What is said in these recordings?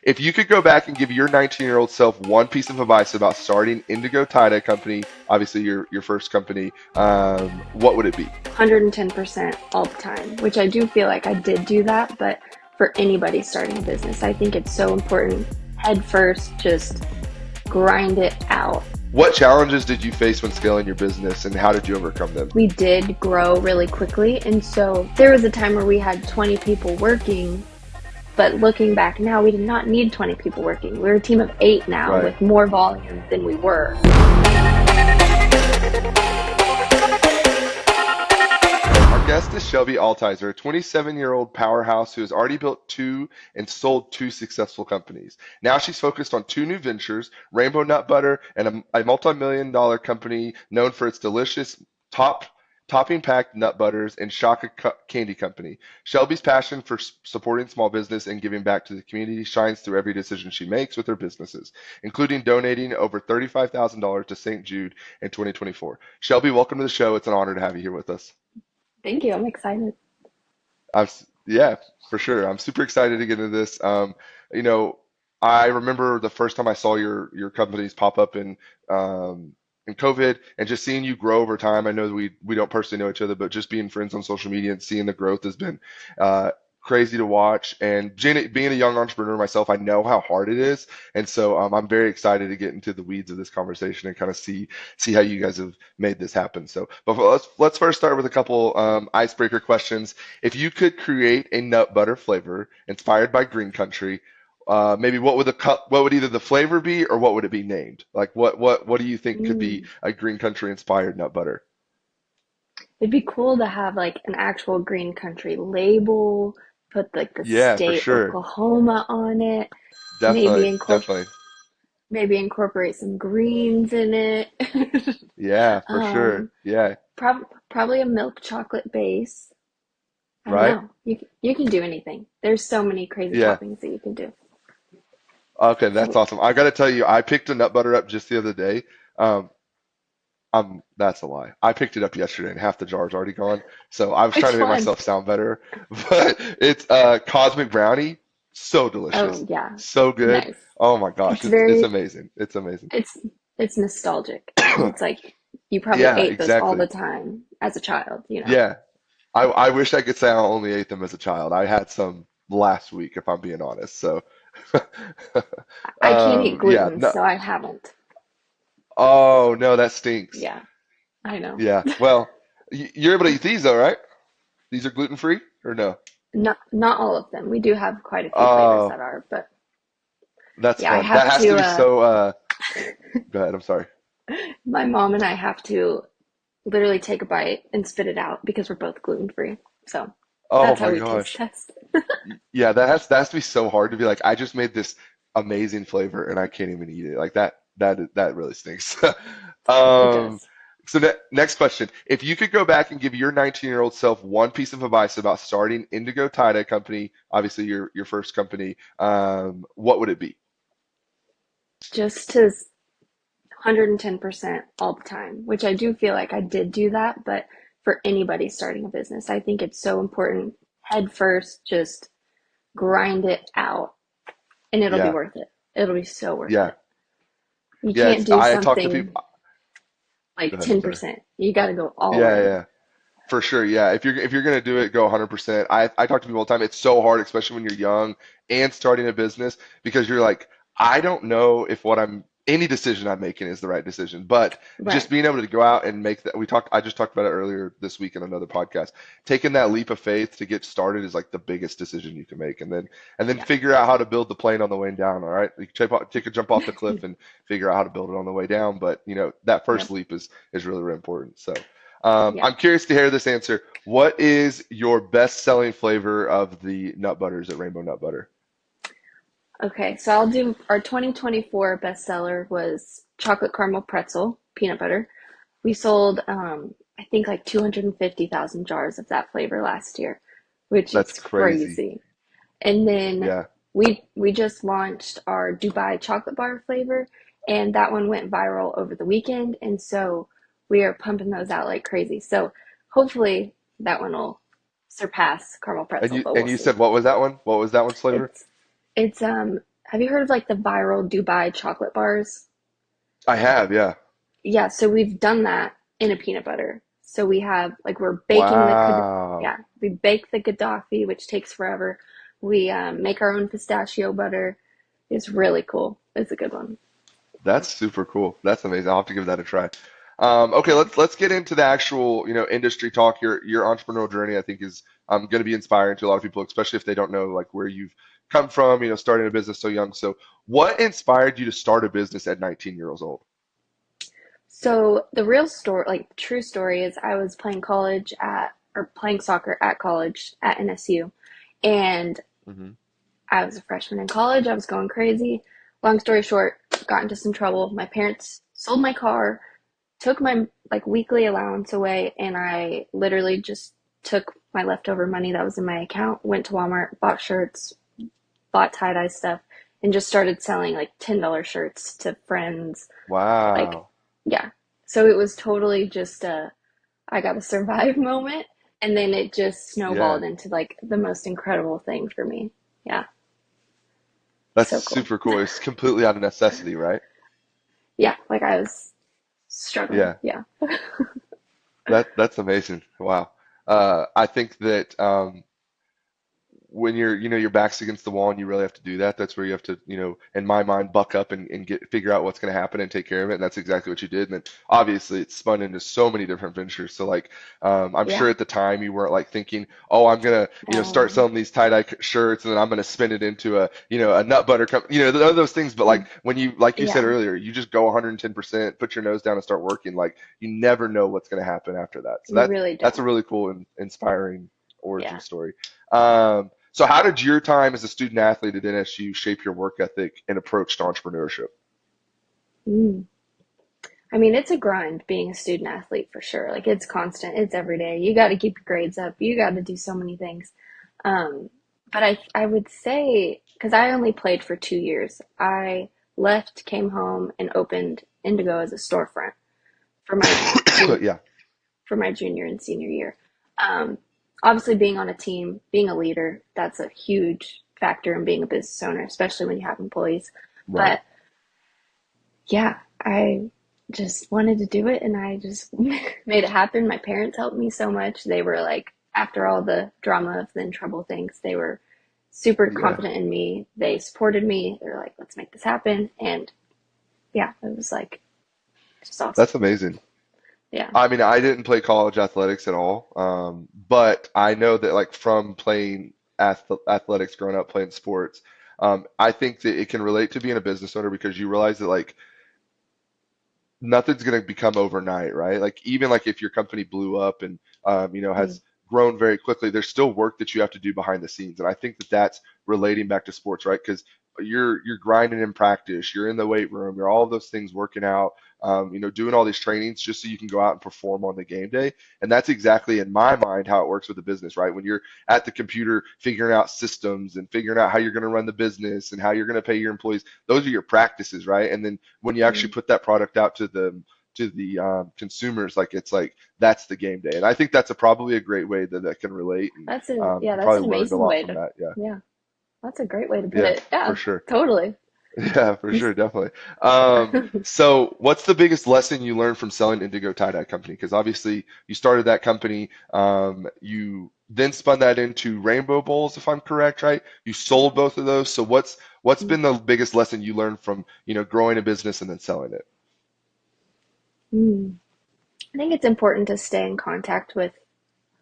If you could go back and give your 19-year-old self one piece of advice about starting Indigo Tie-Dye Company, obviously your first company, what would it be? 110% all the time, which I do feel like I did do that, but for anybody starting a business, I think it's so important. Head first, just grind it out. What challenges did you face when scaling your business, and how did you overcome them? We did grow really quickly, and so there was a time where we had 20 people working, but looking back now, we did not need 20 people working. We're a team of 8 now Right. with more volume than we were. Our guest is Shelby Altizer, a 27-year-old powerhouse who has already built two and sold two successful companies. Now she's focused on two new ventures, Rainbow Nut Butter and a multi-million dollar company known for its delicious topping packed nut butters and Candy Company. Shelby's passion for supporting small business and giving back to the community shines through every decision she makes with her businesses, including donating over $35,000 to St. Jude in 2024. Shelby, welcome to the show. It's an honor to have you here with us. Thank you. I'm excited. Yeah, for sure. I'm super excited to get into this. You know, I remember the first time I saw your companies pop up in COVID, and just seeing you grow over time. I know that we don't personally know each other, but just being friends on social media and seeing the growth has been uh, crazy to watch. And being a young entrepreneur myself, I know how hard it is, and so I'm very excited to get into the weeds of this conversation and kind of see how you guys have made this happen. So, but let's first start with a couple icebreaker questions. If you could create a nut butter flavor inspired by Green Country, maybe what would either the flavor be, or what would it be named? Like what do you think could be Mm. a Green Country inspired nut butter? It'd be cool to have like an actual green country label, put like the Yeah, for state sure. Oklahoma on it, maybe Definitely, definitely. maybe incorporate some greens in it. Yeah, for sure. Um, Yeah, Probably a milk chocolate base. I don't right? know. You can do anything. There's so many crazy Yeah. toppings that you can do. Okay, that's So awesome. I got to tell you, I picked a nut butter up just the other day. Um, that's a lie. I picked it up yesterday and half the jar is already gone. So I was trying which to make one? myself sound better, but it's Cosmic Brownie. So Oh delicious. yeah, So good. nice. Oh my gosh, It's it's very amazing. It's amazing. it's it's nostalgic. It's like you probably Yeah, ate those all exactly. the time as a child. Yeah. I wish I could say I only ate them as a child. I had some last week, if I'm being honest. So, I can't eat yeah. gluten, No. so I haven't. Oh no, that stinks. Yeah, I know. Yeah. Well, you're able to eat these though, right? These are gluten free or no? Not all of them. We do have quite a few flavors Oh, that are, but that's yeah, I fun. That have has to to be so. Go ahead. I'm sorry. my mom and I have to literally take a bite and spit it out because we're both gluten free. So Oh that's how my we taste gosh. test. Yeah, that has to be so hard to be like, I just made this amazing flavor and I can't even eat it. Like that really stinks. It Um, does. so next question. If you could go back and give your 19-year-old self one piece of advice about starting Indigo Tie-Dye Company, obviously your first company, what would it be? Just to 110% all the time, which I do feel like I did do that, but for anybody starting a business, I think it's so important. Head first, just grind it out and it'll be Yeah, worth it. It'll be so worth yeah, it. You yeah. can't do I talk to something people. Go like ahead. I'm sorry. 10%. You got to go all Yeah, in. yeah. For sure, yeah. If you're gonna do it, go 100%. I talk to people all the time. It's so hard, especially when you're young and starting a business, because you're like, I don't know if any decision I'm making is the right decision. But just Right. being able to go out and make that, I just talked about it earlier this week in another podcast. Taking that leap of faith to get started is like the biggest decision you can make, and then Yeah. figure out how to build the plane on the way down. All right, you can take a jump off the cliff and figure out how to build it on the way down. But that first Yep. leap is really, really important. So. Yep. I'm curious to hear this answer. What is your best-selling flavor of the nut butters at Rainbow Nut Butter? Okay, so I'll do our 2024 bestseller was chocolate caramel pretzel, peanut butter. We sold, I think like 250,000 jars of that flavor last year, which That's is crazy. crazy. And then Yeah. we just launched our Dubai chocolate bar flavor, and that one went viral over the weekend, and so we are pumping those out like crazy. So hopefully that one will surpass caramel And pretzel, you but and we'll you see. said what was that one? What was that one's flavor? It's it's have you heard of like the viral Dubai chocolate bars? I have, yeah. Yeah, so we've done that in a peanut butter. So we have like we're baking Wow. yeah, we bake the Gaddafi, which takes forever. We make our own pistachio butter. It's really cool. It's a good one. That's super cool. That's amazing. I'll have to give that a try. Okay, Yeah. let's get into the actual, industry talk. Your entrepreneurial journey, I think, is going to be inspiring to a lot of people, especially if they don't know like where you've come from, starting a business so young. So, what inspired you to start a business at 19 years old? So the real story, like true story, is I was playing college at or playing soccer at college at NSU, and Hmm. I was a freshman in college. I was going crazy. Long story short, got into some trouble. My parents sold my car, took my like weekly allowance away, and I literally just took my leftover money that was in my account, went to Walmart, bought shirts, bought tie-dye stuff, and just started selling like $10 shirts to friends. Like, Wow. yeah. So it was totally just a I gotta survive moment. And then it just Yeah, snowballed into like the most incredible thing for me. Yeah. that's So cool. super cool. It's completely out of necessity, right? Yeah. Like I was struggling. Yeah, Yeah. that's amazing. Wow. I think that when your back's against the wall and you really have to do that, that's where you have to, in my mind, buck up and figure out what's going to happen and take care of it. And that's exactly what you did. And then obviously it's spun into so many different ventures. So like, I'm sure Yeah. at the time you weren't like thinking, oh, I'm gonna, start No. selling these tie-dye shirts and then I'm gonna spin it into a nut butter company, those things. But like when like you said Yeah. earlier, you just go 110%, put your nose down and start working. Like you never know what's going to happen after that. So You really that's a don't. really cool and inspiring origin Yeah. story. So how did your time as a student athlete at NSU shape your work ethic and approach to entrepreneurship? Mm. I mean, it's a grind being a student athlete for sure. Like it's constant. It's every day. You got to keep your grades up. You got to do so many things. Um, but I would say because I only played for 2 years, I left, came home, and opened Indigo as a storefront for my jun Yeah, for my junior and senior year. Um, Obviously, being on a team, being a leader, that's a huge factor in being a business owner, especially when you have employees. right. But yeah, I just wanted to do it and I just made it happen. My parents helped me so much. They were like, after all the drama of the in trouble things, they were super Yeah, confident in me. They supported me. They were like, let's make this happen. And yeah, it was like just awesome. that's amazing. Yeah. I mean, I didn't play college athletics at all, but I know that like from playing athletics growing up, playing sports, I think that it can relate to being a business owner because you realize that like nothing's going to become overnight, right? Like even like if your company blew up and Mm, has grown very quickly, there's still work that you have to do behind the scenes, and I think that that's relating back to sports, right? Because you're grinding in practice, you're in the weight room, you're all of those things working out, doing all these trainings just so you can go out and perform on the game day, and that's exactly in my mind how it works with the business, right? When you're at the computer figuring out systems and figuring out how you're going to run the business and how you're going to pay your employees, those are your practices, right? And then when you actually mm. put that product out to the consumers, like it's like that's the game day, and I think that's probably a great way that can relate, and Yeah, you that's an probably learned a amazing lot way from to, that. Yeah, yeah, that's a great way to put yeah, it. for Yeah, sure. totally. Yeah, for sure, definitely. So what's the biggest lesson you learned from selling Indigo Tie-Dye Company? Because obviously you started that company, you then spun that into Rainbow Bowls, if I'm correct, right? You sold both of those. So what's been the biggest lesson you learned from, growing a business and then selling it? Mm. I think it's important to stay in contact with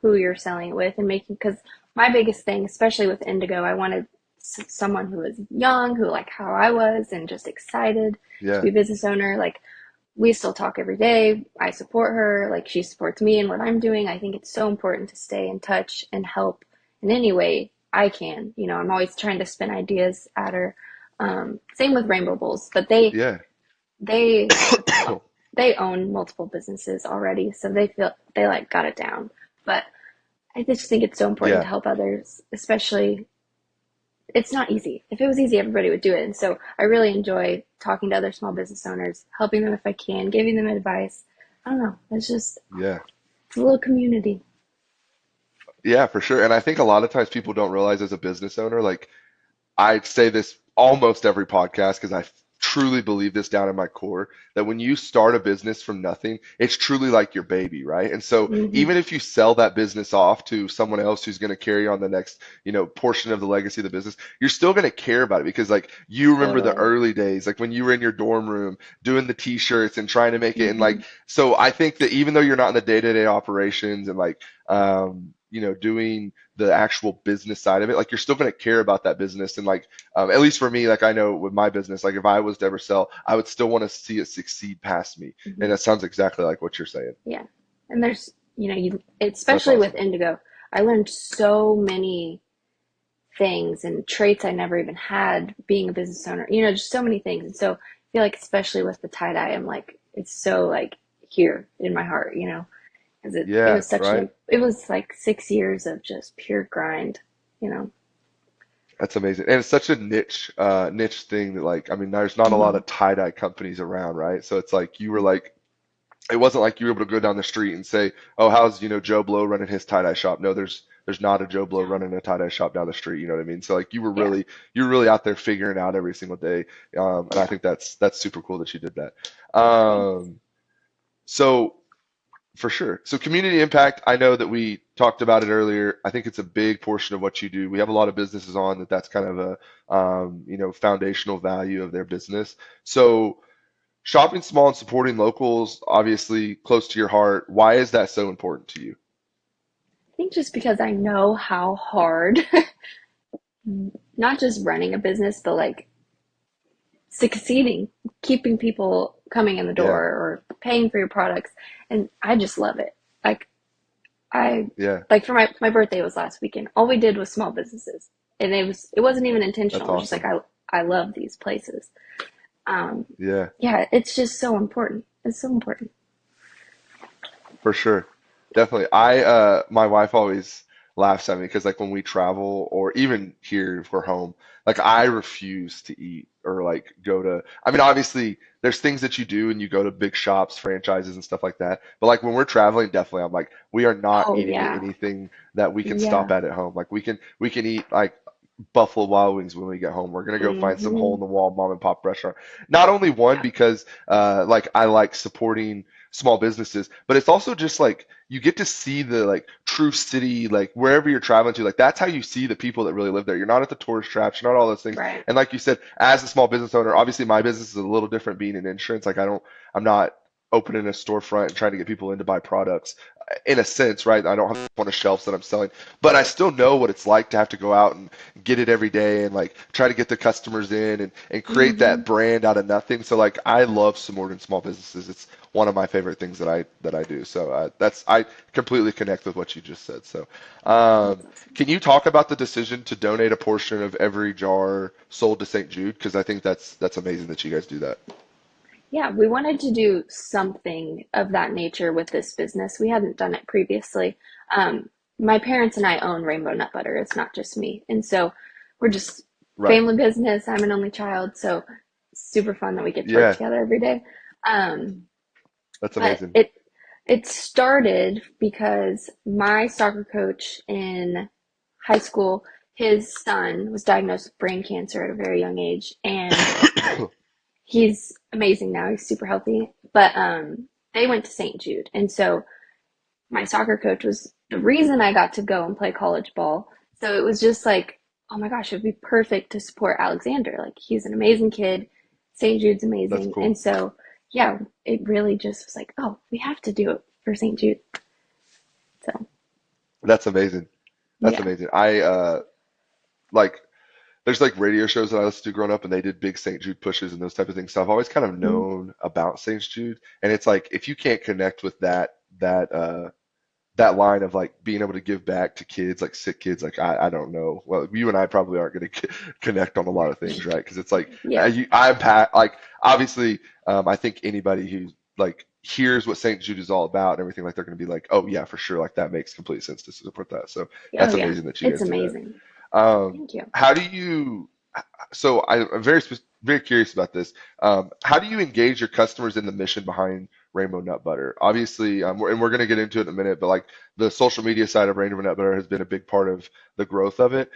who you're selling it with and making because my biggest thing, especially with Indigo, I wanted someone who was young, who like how I was, and just excited to Yeah, be a business owner. Like we still talk every day. I support her, like she supports me and what I'm doing. I think it's so important to stay in touch and help in any way I can. I'm always trying to spin ideas at her. Same with Rainbow Bowls, but yeah. they they own multiple businesses already, so they feel they like got it down. But I just think it's so important to Yeah. help others, especially it's not easy. If it was easy, everybody would do it. And so I really enjoy talking to other small business owners, helping them if I can, giving them advice. I don't know. Yeah. It's a little community. Yeah, for sure. And I think a lot of times people don't realize as a business owner, like I say this almost every podcast because I truly believe this down in my core that when you start a business from nothing, it's truly like your baby, right? And so Hmm. even if you sell that business off to someone else who's going to carry on the next, portion of the legacy of the business, you're still going to care about it because like you remember the Totally. early days, like when you were in your dorm room doing the t-shirts and trying to make it and like Hmm. so I think that even though you're not in the day-to-day operations and like doing the actual business side of it, like you're still going to care about that business and like at least for me, like I know with my business, like if I was to ever sell, I would still want to see it succeed past me. And Hmm. that sounds exactly like what you're saying. Yeah. And there's, That's especially with awesome. Indigo, I learned so many things and traits I never even had being a business owner, just so many things. And so I feel like, especially with the tie dye, I'm like, it's so like here in my heart, because it Yeah, was such right. it was like 6 years of just pure grind, you know. That's amazing. And it's such a niche thing that like, I mean, there's not a lot Hmm. of tie-dye companies around, right? So it's like you were like, it wasn't like you were able to go down the street and say, "Oh, how's Joe Blow running his tie dye shop?" No, there's not a Joe Blow No. running a tie dye shop down the street. You know what I mean? So like Yeah. you were really out there figuring it out every single day, and I Yeah. think that's super cool that you did that. Thanks. So for sure. So community impact, I know that we talked about it earlier. I think it's a big portion of what you do. We have a lot of businesses on that's kind of a foundational value of their business. So shopping small and supporting locals, obviously close to your heart. Why is that so important to you? I think just because I know how hard, not just running a business, but like succeeding, keeping people coming in the door Yeah, or paying for your products. And I just love it. Like I yeah, like for my birthday was last weekend. All we did was small businesses. And it wasn't even that's intentional. It was just like awesome. I love these places. Um Yeah, yeah, it's just so important. It's so important. for sure. Definitely. My wife always laughs at me because like when we travel or even here if we're home, like I refuse to eat or like go to, I mean, obviously there's things that you do and you go to big shops, franchises and stuff like that. But like when we're traveling, definitely I'm like, we are not Oh eating at yeah. anything that we can stop Yeah. at home. Like we can eat like Buffalo Wild Wings when we get home. We're gonna go find some hole Hmm. in the wall mom and pop restaurant. Not only one Yeah. because like I like supporting small businesses, but it's also just like you get to see the like true city, like wherever you're traveling to, like that's how you see the people that really live there. You're not at the tourist traps, you're not all those things. Right. And like you said, as a small business owner, obviously my business is a little different being in insurance. Like I'm not opening a storefront and trying to get people in to buy products in a sense, right? I don't have on the shelves that I'm selling, but I still know what it's like to have to go out and get it every day and like try to get the customers in and create Hmm. that brand out of nothing. So like I love supporting small businesses. It's one of my favorite things that I do. So I completely connect with what you just said. So That's awesome. can you talk about the decision to donate a portion of every jar sold to St. Jude? Because I think that's amazing that you guys do that. Yeah, we wanted to do something of that nature with this business. We hadn't done it previously. My parents and I own Rainbow Nut Butter. It's not just me. And so we're just Right. family business. I'm an only child, so super fun that we get to work Yeah, together every day. Um, that's but amazing. it started because my soccer coach in high school, his son was diagnosed with brain cancer at a very young age, and he's amazing now. He's super healthy. But they went to St. Jude. And so my soccer coach was the reason I got to go and play college ball. So it was just like, oh my gosh, it would be perfect to support Alexander. Like he's an amazing kid. St. Jude's That's amazing. cool. And so yeah, it really just was like, oh, we have to do it for St. Jude. So That's amazing. That's yeah. amazing. I like there's like radio shows that I listened to growing up and they did big St. Jude pushes and those type of things. So I've always kind of Mm-hmm. known about St. Jude. And it's like if you can't connect with that line of like being able to give back to kids, like sick kids, like I don't know. Well, you and I probably aren't going to connect on a lot of things, right? Because it's like Yeah. like obviously, I think anybody who like hears what St. Jude is all about and everything, like they're going to be like, oh yeah, for sure, like that makes complete sense to support that. So Oh that's yeah. amazing that you It's guys do that. amazing. Um, Thank you. how do you? So I'm very curious about this. How do you engage your customers in the mission behind Rainbow Nut Butter. Obviously, and we're going to get into it in a minute, but like the social media side of Rainbow Nut Butter has been a big part of the growth of it.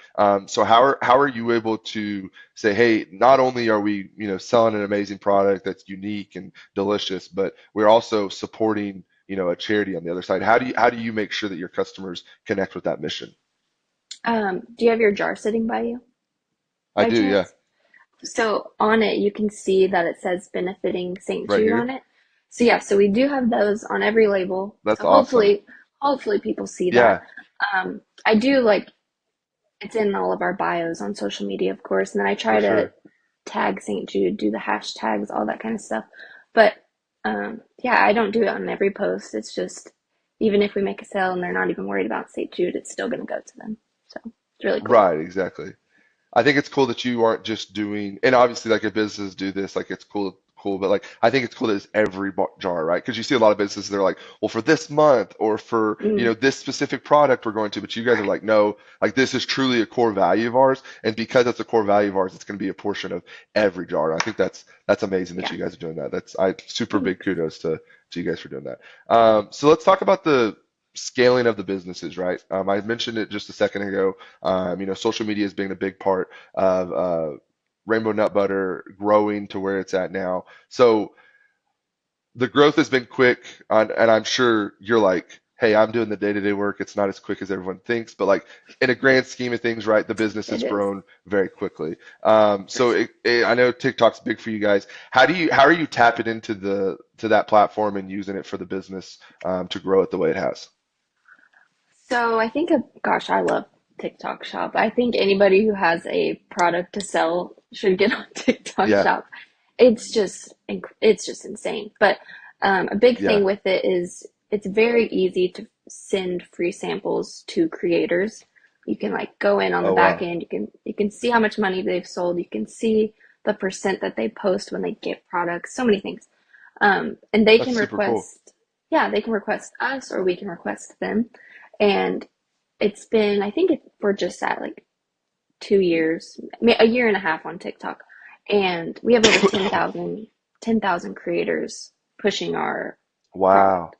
So how are you able to say, hey, not only are we, selling an amazing product that's unique and delicious, but we're also supporting, a charity on the other side. How do you make sure that your customers connect with that mission? Do you have your jar sitting by you I by do, yeah. chance? So on it, you can see that it says benefiting St. Right Jude here. on it. So yeah, so we do have those on every label. That's So awesome. hopefully people see that. Yeah, I do like it's in all of our bios on social media, of course, and then I for try to sure. tag St. Jude, do the hashtags, all that kind of stuff. But yeah, I don't do it on every post. It's just even if we make a sale and they're not even worried about St. Jude, it's still going to go to them. So it's really cool. Right, exactly. I think it's cool that you aren't just doing, and obviously, like if businesses do this, like it's cool. But like, I think it's cool that it's every jar, right? Because you see a lot of businesses, they're like, well, for this month or for, Mm, this specific product we're going to, but you guys are right. like, no, like this is truly a core value of ours. And because it's a core value of ours, it's going to be a portion of every jar. And I think that's amazing that Yeah. you guys are doing that. I super big Thanks. kudos to you guys for doing that. So let's talk about the scaling of the businesses, right? I mentioned it just a second ago. Social media is being a big part of Rainbow Nut Butter growing to where it's at now. So the growth has been quick, and I'm sure you're like, hey, I'm doing the day-to-day work. It's not as quick as everyone thinks, but like in a grand scheme of things, right, the business has It is, grown very quickly. for So sure. I know TikTok's big for you guys. How are you tapping into that platform and using it for the business to grow it the way it has? So I think, gosh, I love TikTok Shop. I think anybody who has a product to sell should get on TikTok Yeah, Shop. It's just insane. But a big yeah. thing with it is it's very easy to send free samples to creators. You can like go in on the Oh back wow, end. You can see how much money they've sold. You can see the percent that they post when they get products. So many things. And they that's can super cool. request, yeah, they can request us or we can request them. And it's been, I think we're just at like 2 years, a year and a half on TikTok. And we have over 10,000 creators pushing our Wow, product.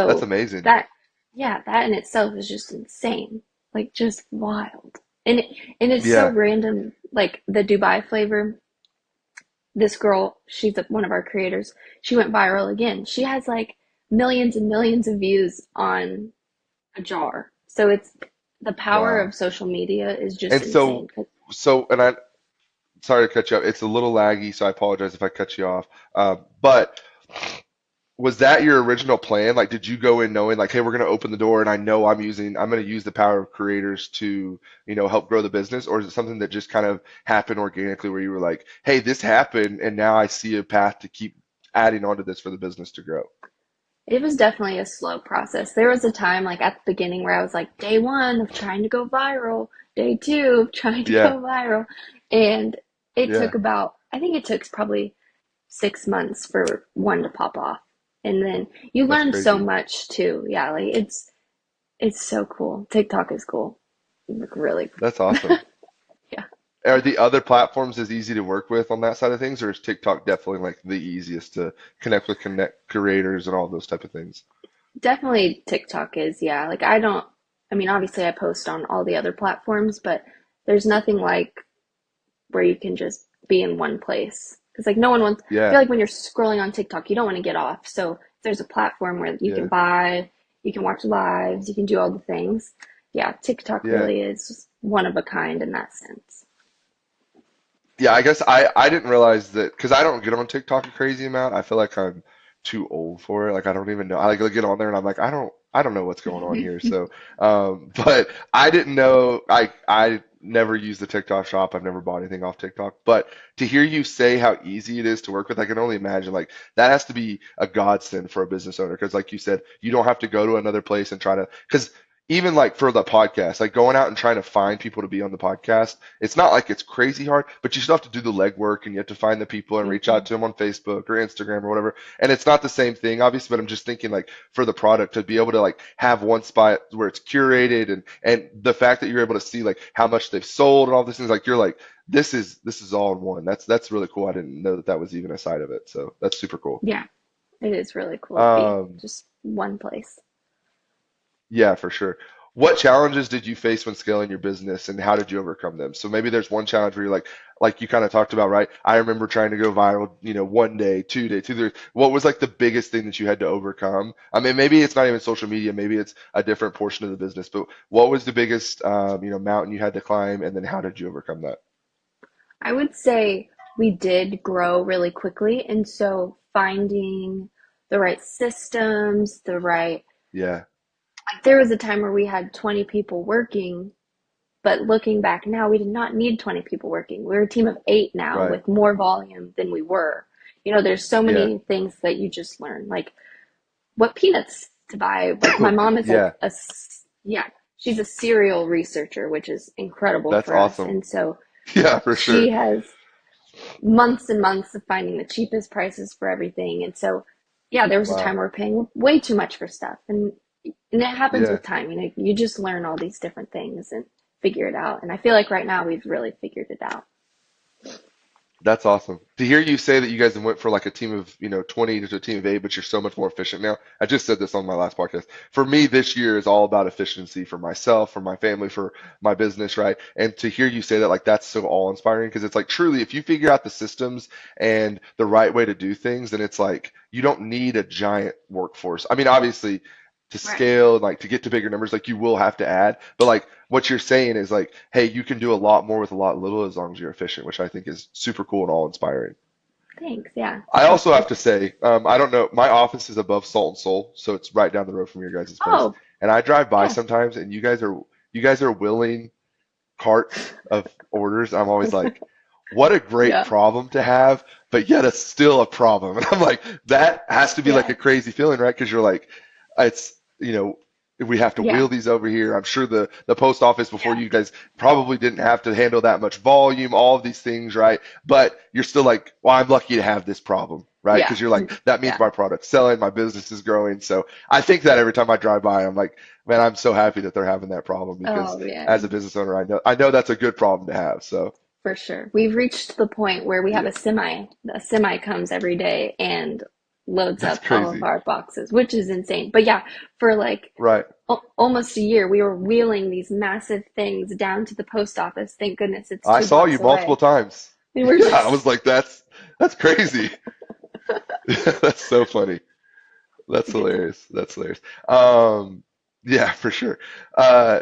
that's So amazing. that, yeah, that in itself is just insane. Like just wild. And and it's so Yeah. random. Like the Dubai flavor, this girl, she's one of our creators. She went viral again. She has like millions and millions of views on a jar. So it's the power Wow. of social media is just And insane. and I sorry to cut you off. It's a little laggy, so I apologize if I cut you off. But was that your original plan? Like, did you go in knowing like, hey, we're going to open the door, and I'm going to use the power of creators to, help grow the business, or is it something that just kind of happened organically, where you were like, hey, this happened, and now I see a path to keep adding onto this for the business to grow? It was definitely a slow process. There was a time like at the beginning where I was like day one of trying to go viral, day two of trying to Yeah, go viral. And it yeah, took about, I think it took probably 6 months for one to pop off. And then you that's learn so crazy. much too. Yeah, like it's so cool. TikTok is cool. Like really. That's awesome. Yeah. Are the other platforms as easy to work with on that side of things, or is TikTok definitely like the easiest to connect creators and all those type of things? Definitely TikTok is, yeah. Like I mean, obviously I post on all the other platforms, but there's nothing like where you can just be in one place. Because like no one wants, I Yeah, feel like when you're scrolling on TikTok, you don't want to get off. So if there's a platform where you can yeah, buy, you can watch lives, you can do all the things. Yeah, TikTok yeah. really is one of a kind in that sense. Yeah, I guess I didn't realize that because I don't get on TikTok a crazy amount. I feel like I'm too old for it. Like I don't even know. I like get on there and I'm like I don't know what's going on here. So, but I didn't know. I never use the TikTok shop. I've never bought anything off TikTok. But to hear you say how easy it is to work with, I can only imagine like that has to be a godsend for a business owner because, like you said, you don't have to go to another place and try to because. Even like for the podcast, like going out and trying to find people to be on the podcast, it's not like it's crazy hard, but you still have to do the legwork and you have to find the people and reach out Mhm. to them on Facebook or Instagram or whatever. And it's not the same thing, obviously, but I'm just thinking like for the product to be able to like have one spot where it's curated and the fact that you're able to see like how much they've sold and all these things, like you're like, this is all in one. That's really cool. I didn't know that that was even a side of it. So that's super cool. Yeah. It is really cool to be Um, just one place. Yeah, for sure. What challenges did you face when scaling your business and how did you overcome them? So maybe there's one challenge where you're like you kind of talked about, right? I remember trying to go viral, one day, 2 day, 2 days. What was like the biggest thing that you had to overcome? I mean, maybe it's not even social media, maybe it's a different portion of the business, but what was the biggest, mountain you had to climb and then how did you overcome that? I would say we did grow really quickly, and so finding the right systems, the right, Yeah, like there was a time where we had 20 people working, but looking back now, we did not need 20 people working. We're a team of 8 now right. with more volume than we were. There's so Yeah. many things that you just learn, like what peanuts to buy. Like my mom is like Yeah, yeah, she's a serial researcher, which is incredible that's for us. awesome. And so Yeah, for she sure. has months and months of finding the cheapest prices for everything. And so, yeah, there was a time Wow. where we're paying way too much for stuff. And it happens Yeah. with time. You just learn all these different things and figure it out. And I feel like right now we've really figured it out. That's awesome. To hear you say that you guys went for like a team of, 20 to a team of 8, but you're so much more efficient now. I just said this on my last podcast. For me, this year is all about efficiency for myself, for my family, for my business, right? And to hear you say that, like, that's so awe-inspiring because it's like truly, if you figure out the systems and the right way to do things, then it's like you don't need a giant workforce. I mean, obviously, to Right. scale, like to get to bigger numbers, like you will have to add, but like what you're saying is like, hey, you can do a lot more with a lot little as long as you're efficient, which I think is super cool and all inspiring. Thanks. Yeah. I also have It's, to say, I don't know, my office is above Salt and Soul, so it's right down the road from your guys' place. oh, And I drive by yeah. sometimes, and you guys are willing carts of orders. I'm always like, what a great Yeah. problem to have, but yet it's still a problem. And I'm like, that has to be like Yeah. a crazy feeling, right? Because you're like, it's, we have to Yeah. wheel these over here. I'm sure the post office before Yeah. you guys probably didn't have to handle that much volume, all of these things, right? But you're still like, well, I'm lucky to have this problem, right? Yeah. Because you're like, that means Yeah. my product's selling, my business is growing. So I think that every time I drive by, I'm like, man, I'm so happy that they're having that problem because Oh, yeah. as a business owner, I know that's a good problem to have. So For sure. We've reached the point where we have yeah, a semi. A semi comes every day and loads that's up all of crazy. our boxes, which is insane. But yeah, for like Right. almost a year, we were wheeling these massive things down to the post office. Thank goodness it's I two saw you blocks multiple away. times. And we're Yeah, I was just, like, that's crazy. That's so funny. it's That's a good time. hilarious. That's hilarious. Um, yeah, for sure. Uh,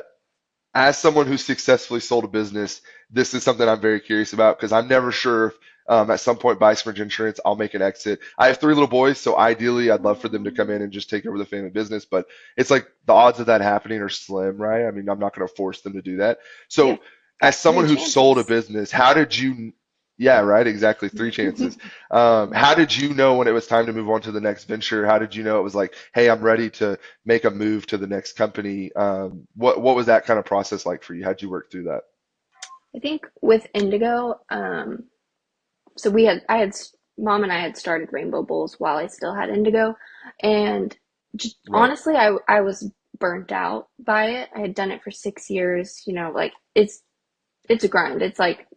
as someone who successfully sold a business, this is something I'm very curious about because I'm never sure if at some point Bison Ridge Insurance, I'll make an exit. I have 3 little boys, so ideally I'd love for them to come in and just take over the family business, but it's like the odds of that happening are slim, right? I mean, I'm not going to force them to do that. You So, as got three someone who sold a chances. business, how did you, yeah, right, exactly, 3 chances. How did you know when it was time to move on to the next venture? How did you know it was like, hey, I'm ready to make a move to the next company? What was that kind of process like for you? How'd you work through that? I think with Indigo, so mom and I had started Rainbow Bowls while I still had Indigo, and just, Right. honestly, I was burnt out by it. I had done it for 6 years. Like it's a grind. It's like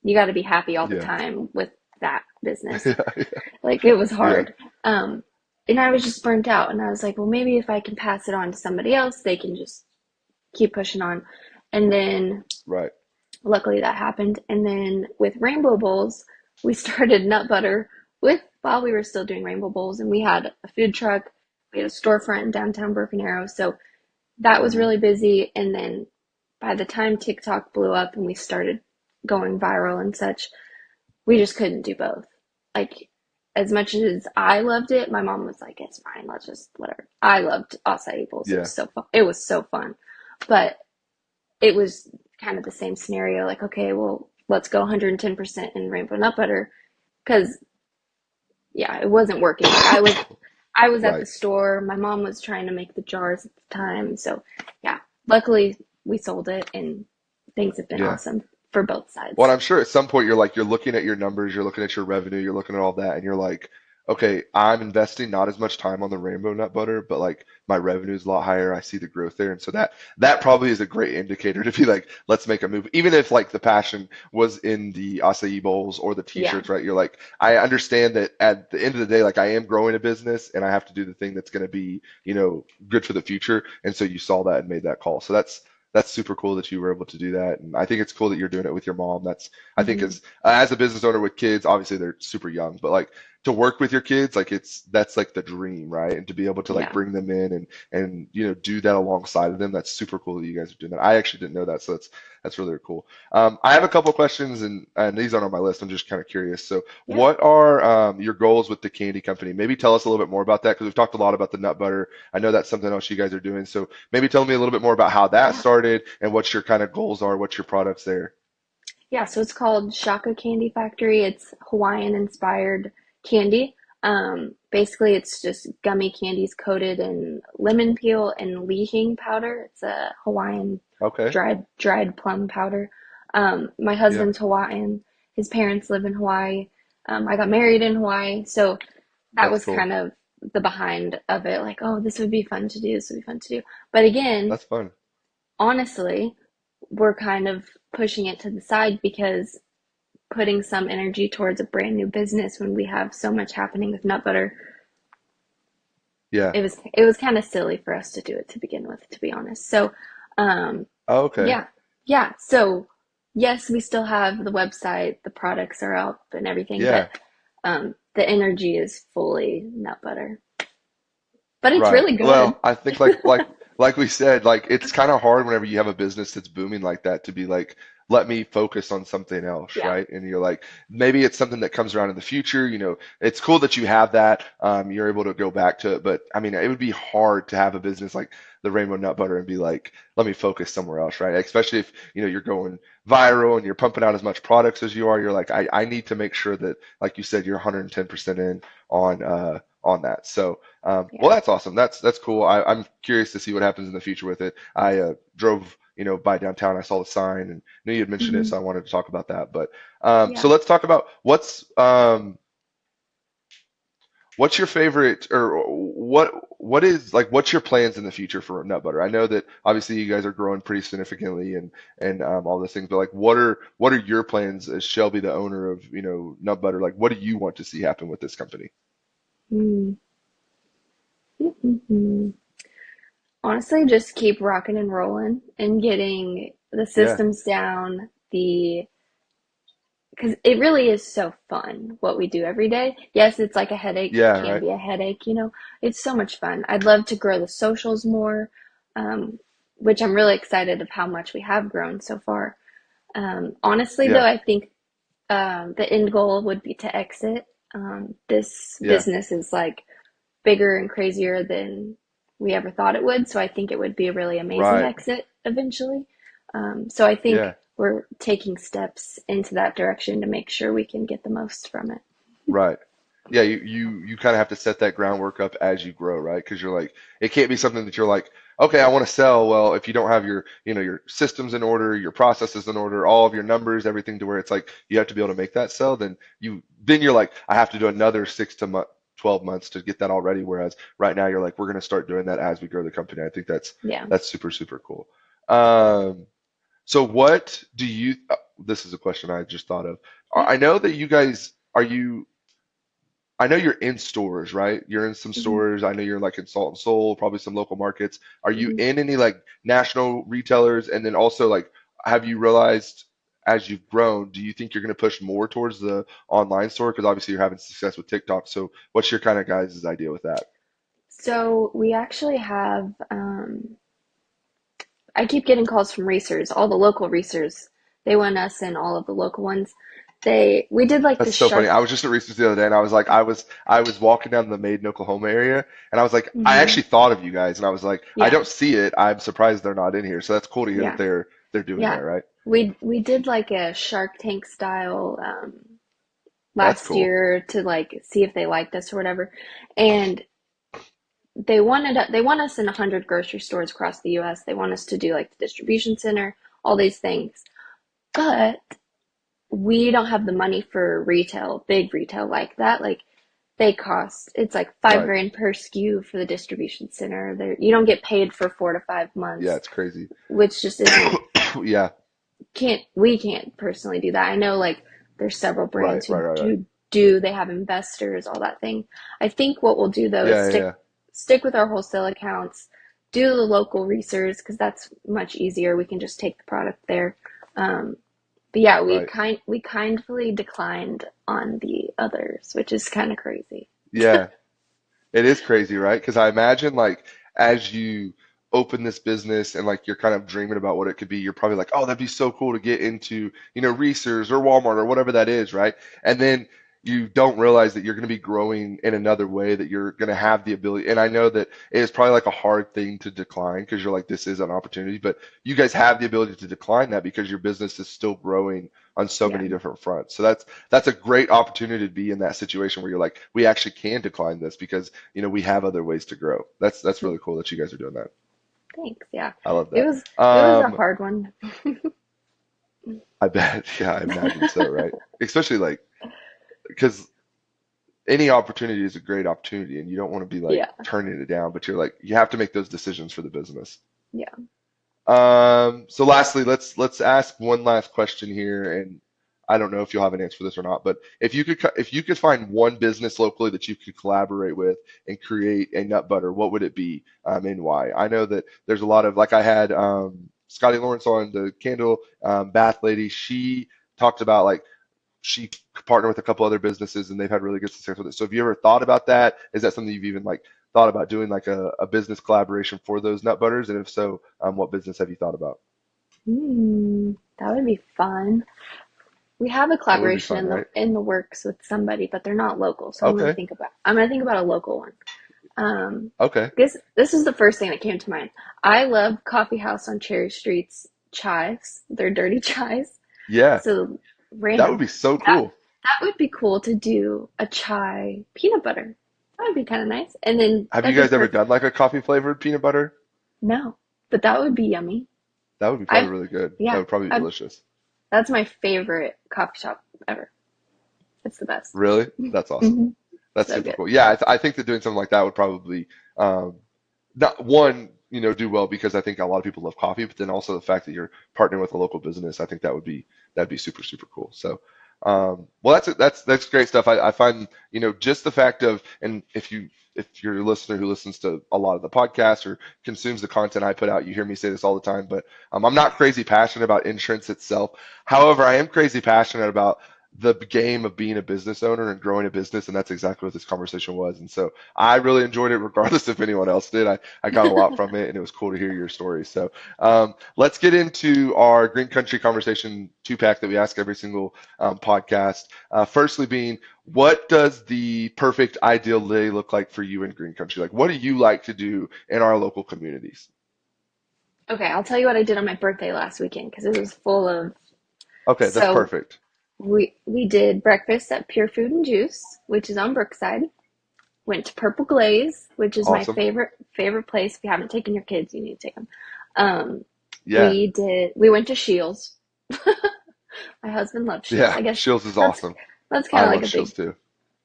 you got to be happy all the Yeah. time with that business. Yeah. Like it was Yeah. hard. Um, and I was just burnt out, and I was like, well, maybe if I can pass it on to somebody else, they can just keep pushing on. And then Right. luckily that happened. And then with Rainbow Bowls, we started nut butter with while we were still doing Rainbow Bowls, and we had a food truck, we had a storefront in downtown Broken Arrow, so that was Hmm. really busy. And then by the time TikTok blew up and we started going viral and such, we just couldn't do both. Like as much as I loved it, my mom was like, "It's fine, let's just whatever." I loved acai bowls; it Yeah. was so fun. It was so fun, but it was kind of the same scenario. Like, okay, well, let's go 110% in rainbow nut butter because yeah, it wasn't working. Like I was at the Right. store. My mom was trying to make the jars at the time. So yeah, luckily we sold it and things have been Yeah. awesome for both Well, sides. I'm sure at some point you're looking at your numbers, you're looking at your revenue, you're looking at all that, and you're like, okay, I'm investing not as much time on the rainbow nut butter, but like my revenue is a lot higher. I see the growth there. And so that probably is a great indicator to be like, let's make a move. Even if like the passion was in the acai bowls or the Yeah. t-shirts, right? You're like, I understand that at the end of the day, like I am growing a business and I have to do the thing that's going to be, good for the future. And so you saw that and made that call. So that's super cool that you were able to do that. And I think it's cool that you're doing it with your mom. I think Hmm. as a business owner with kids, obviously they're super young, but like to work with your kids, like that's like the dream, right? And to be able to like Yeah. bring them in and do that alongside of them, that's super cool that you guys are doing that. I actually didn't know that, so that's really cool. I have a couple of questions, and these aren't on my list. I'm just kind of curious. So, Yeah. what are your goals with the candy company? Maybe tell us a little bit more about that because we've talked a lot about the nut butter. I know that's something else you guys are doing. So maybe tell me a little bit more about how that Yeah. started and what your kind of goals are, what your products there. Yeah, so it's called Shaka Candy Factory. It's Hawaiian inspired candy. Basically, it's just gummy candies coated in lemon peel and Li Hing powder. It's a Hawaiian Okay. dried plum powder. My Yeah, husband's Hawaiian. His parents live in Hawaii. I got married in Hawaii, so that that's was cool. kind of the behind of it. Like, oh, this would be fun to do. This would be fun to do. But again, That's fun. honestly, we're kind of pushing it to the side because putting some energy towards a brand new business when we have so much happening with nut butter, Yeah. it was kind of silly for us to do it to begin with, to be honest. So, um, Oh, okay. yeah, yeah. So, yes, we still have the website, the products are up and everything, but Yeah. the energy is fully nut butter. But it's Right. really good. Well, I think like we said, like it's kind of hard whenever you have a business that's booming like that to be like, let me focus on something else, Yeah. right? And you're like, maybe it's something that comes around in the future. It's cool that you have that. You're able to go back to it, but I mean, it would be hard to have a business like the Rainbow Nut Butter and be like, let me focus somewhere else, right? Especially if, you're going viral and you're pumping out as much products as you are. You're like, I need to make sure that, like you said, you're 110% in on that. So. Well, Yeah. that's awesome. That's cool. I'm curious to see what happens in the future with it. I drove, by downtown. I saw the sign and knew you had mentioned it, Hmm. so I wanted to talk about that. But so Yeah. let's talk about what's your favorite or what is like what's your plans in the future for nut butter? I know that obviously you guys are growing pretty significantly and all those things, but like what are your plans as Shelby, the owner of nut butter? Like what do you want to see happen with this company? Mm-hmm. Honestly, just keep rocking and rolling and getting the Yeah, systems down, because it really is so fun what we do every day. Yes, it's like a headache, yeah, can right. be a headache. It's so much fun. I'd love to grow the socials more, um, which I'm really excited of how much we have grown so far. Honestly, though, Yeah, I think the end goal would be to exit. This yeah, business is like bigger and crazier than we ever thought it would. So I think it would be a really amazing right. exit eventually. So I think Yeah. we're taking steps into that direction to make sure we can get the most from it. Right. Yeah, you kind of have to set that groundwork up as you grow, right? Because you're like, it can't be something that you're like, okay, I want to sell. Well, if you don't have your systems in order, your processes in order, all of your numbers, everything to where it's like you have to be able to make that sell, then you're like, I have to do another 12 months to get that all ready. Whereas right now you're like, we're going to start doing that as we grow the company. I think that's Yeah. that's super, super cool. Um, so what do you, this is a question I just thought of. Yeah. I know that you guys, I know you're in stores, right? You're in some Hmm. stores. I know you're like in Salt and Soul, probably some local markets. Are you Hmm. in any like national retailers? And then also like, have you realized as you've grown, do you think you're going to push more towards the online store? Because obviously you're having success with TikTok. So what's your kind of guys' idea with that? So we actually have, I keep getting calls from racers, all the local racers. They want us in all of the local ones. We did like the That's so funny. Shark. I was just at Reese's the other day, and I was walking down the Maiden, Oklahoma area, and I was like, I Hmm. actually thought of you guys, and I was like, I Yeah. don't see it. I'm surprised they're not in here. So that's cool to hear that Yeah. they're doing Yeah. that, right? We did like a Shark Tank style That's last cool. year to like see if they liked us or whatever. And they want us in 100 grocery stores across the US. They want us to do like the distribution center, all these things. But we don't have the money for retail, big retail like that. Like they cost. It's like five Right. grand per SKU for the distribution center. There, you don't get paid for 4 to 5 months, Yeah, it's crazy. which just isn't Yeah. can't we can't personally do that. I know like there's several Right, brands right, who right, right. do they have investors, all that thing. I think what we'll do though is Yeah, yeah, yeah. stick with our wholesale accounts, do the local research because that's much easier. We can just take the product there. Um, but yeah, Right. we kindly declined on the others, which is kind of crazy. Yeah. It is crazy, right? Because I imagine like as you open this business and like you're kind of dreaming about what it could be, you're probably like, oh, that'd be so cool to get into, Reese's or Walmart or whatever that is, right? And then you don't realize that you're going to be growing in another way, that you're going to have the ability. And I know that it is probably like a hard thing to decline because you're like, this is an opportunity, but you guys have the ability to decline that because your business is still growing on so Yeah. many different fronts. So that's a great opportunity to be in that situation where you're like, we actually can decline this because we have other ways to grow. That's really cool that you guys are doing that. Thanks. Yeah. I love It that. was it was a hard one. I bet. Yeah, I imagine so, right? Especially like because any opportunity is a great opportunity, and you don't want to be like Yeah. turning it down, but you're like you have to make those decisions for the business. Yeah. So lastly, let's ask one last question here, and I don't know if you'll have an answer for this or not, but if you could find one business locally that you could collaborate with and create a nut butter, what would it be, and why? I know that there's a lot of like I had Scotty Lawrence on the candle bath lady. She talked about like she partnered with a couple other businesses and they've had really good success with it. So have you ever thought about that? Is that something you've even like thought about doing like a business collaboration for those nut butters? And if so, what business have you thought about? That would be fun. We have a That would be collaboration fun, right? in the works with somebody, but they're not local. So Okay. I'm gonna think about a local one. Um, Okay. this is the first thing that came to mind. I love Coffee House on Cherry Street's chives. They're dirty chives. Yeah. So That would random. be so That cool. that would be cool to do a chai peanut butter. That would be kind of nice. And then Have you that'd be guys ever perfect. done like a coffee flavored peanut butter? No, but that would be yummy. That would be probably I've really good. That yeah, would probably be I've delicious. that's my favorite coffee shop ever. It's the best. Really? That's awesome. Hmm. That's So super good. cool. Yeah, I think that doing something like that would probably um, not one, do well because I think a lot of people love coffee, but then also the fact that you're partnering with a local business, I think that'd be super super cool. So, well, that's great stuff. I find just the fact of and if you're a listener who listens to a lot of the podcasts or consumes the content I put out, you hear me say this all the time, but I'm not crazy passionate about insurance itself. However, I am crazy passionate about the game of being a business owner and growing a business, and that's exactly what this conversation was. And so I really enjoyed it, regardless if anyone else did. I got a lot from it, and it was cool to hear your story. So let's get into our Green Country conversation two pack that we ask every single podcast. Firstly, being what does the perfect ideal day look like for you in Green Country? Like, what do you like to do in our local communities? Okay, I'll tell you what I did on my birthday last weekend because it was full of. Okay, that's So perfect. we did breakfast at Pure Food and Juice, which is on Brookside. Went to Purple Glaze, which is my Awesome. favorite place. If you haven't taken your kids, you need to take them. Um, Yeah, we went to Shields. My husband loves Shields. yeah. I guess Shields is that's awesome. that's kind I of like love Shields too.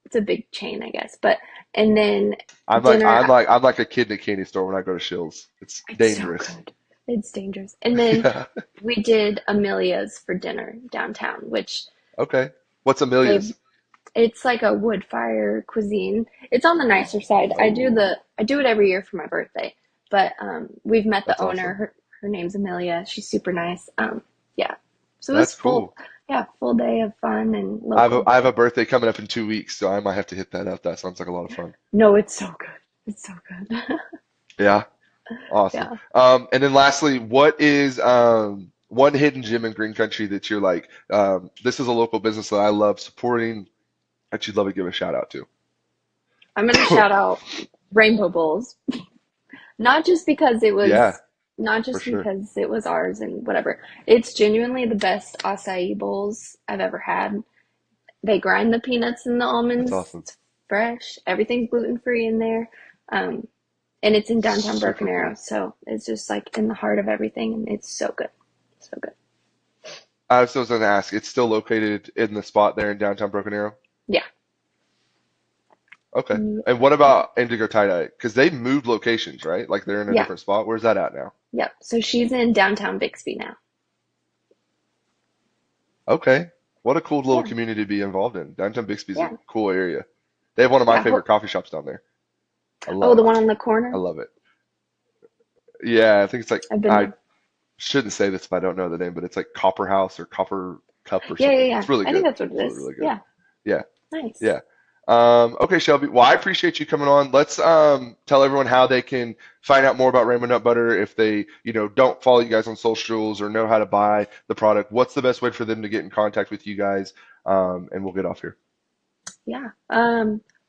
it's a big chain, I guess. But and then I'm like dinner. I'm like I'm like a kid in a candy store when I go to Shields. It's It's so dangerous. good. It's dangerous. And then Yeah. we did Amelia's for dinner downtown, which Okay. What's they Amelia's? it's like a wood fire cuisine. It's on the nicer side. Oh, I do it every year for my birthday. But we've met the that's owner. awesome. Her name's Amelia. She's super nice. Yeah. So it was That's cool. full day of fun and I have a, local. I have a birthday coming up in 2 weeks, so I might have to hit that up. That sounds like a lot of fun. No, it's so good. It's so good. Yeah, awesome. Yeah. And then lastly, what is one hidden gem in Green Country that you're like, this is a local business that I love supporting that you'd love to give a shout out to? I'm gonna shout out Rainbow Bowls. Not just because it Yeah, was not for just sure. because it was ours and whatever. It's genuinely the best acai bowls I've ever had. They grind the peanuts and the That's almonds. awesome. It's fresh. Everything's gluten free in there. Um, and it's in downtown Broken Super Arrow, cool. so it's just like in the heart of everything, and it's so good, so good. I was going to ask, it's still located in the spot there in downtown Broken Arrow? Yeah, Okay. Mm, And what yeah. about Indigo Tie-Dye? Because they moved locations, right? Like they're in a Yeah. different spot. Where's that at now? Yep. So she's in downtown Bixby now. Okay. What a cool little Yeah. community to be involved in. Downtown Bixby's a Yeah. cool area. They have one of my Yeah. favorite coffee shops down there. I Oh, love the it. one on the I corner? love it. Yeah, I think it's like I've been I there. shouldn't say this if I don't know the name, but it's like Copper House or Copper Cup or Yeah, yeah, something. yeah. It's really I think good. that's what it It's really, is. really good. Yeah. Yeah. Nice. Yeah. Okay, Shelby. Well, I appreciate you coming on. Let's tell everyone how they can find out more about Rainbow Nut Butter if they, don't follow you guys on socials or know how to buy the product. What's the best way for them to get in contact with you guys? And we'll get off here. Yeah.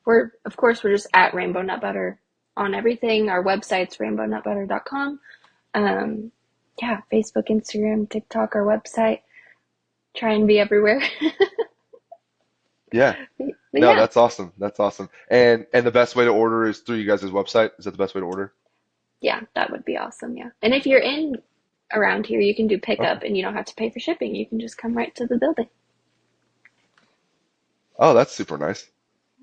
We're of course we're just at Rainbow Nut Butter on everything. Our website's rainbownutbutter.com. Um, yeah, Facebook, Instagram, TikTok, our website. Try and be everywhere. Yeah. But No, yeah, that's awesome. That's awesome. And the best way to order is through you guys' website. Is that the best way to order? yeah, that would be awesome. Yeah. And if you're in around here, you can do Okay. pickup and you don't have to pay for shipping. You can just come right to the building. Oh, that's super nice.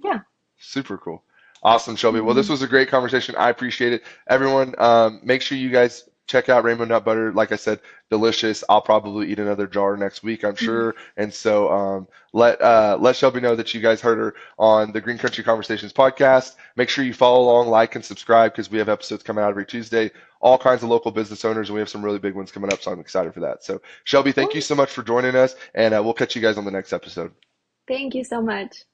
Yeah. Super cool. Awesome, Shelby. Well, this Mhm. was a great conversation. I appreciate it. Everyone, make sure you guys check out Rainbow Nut Butter. Like I said, delicious. I'll probably eat another jar next week, I'm sure. And so let Shelby know that you guys heard her on the Green Country Conversations podcast. Make sure you follow along, like, and subscribe because we have episodes coming out every Tuesday. All kinds of local business owners, and we have some really big ones coming up. So I'm excited for that. So, Shelby, thank you Cool. so much for joining us, and we'll catch you guys on the next episode. Thank you so much.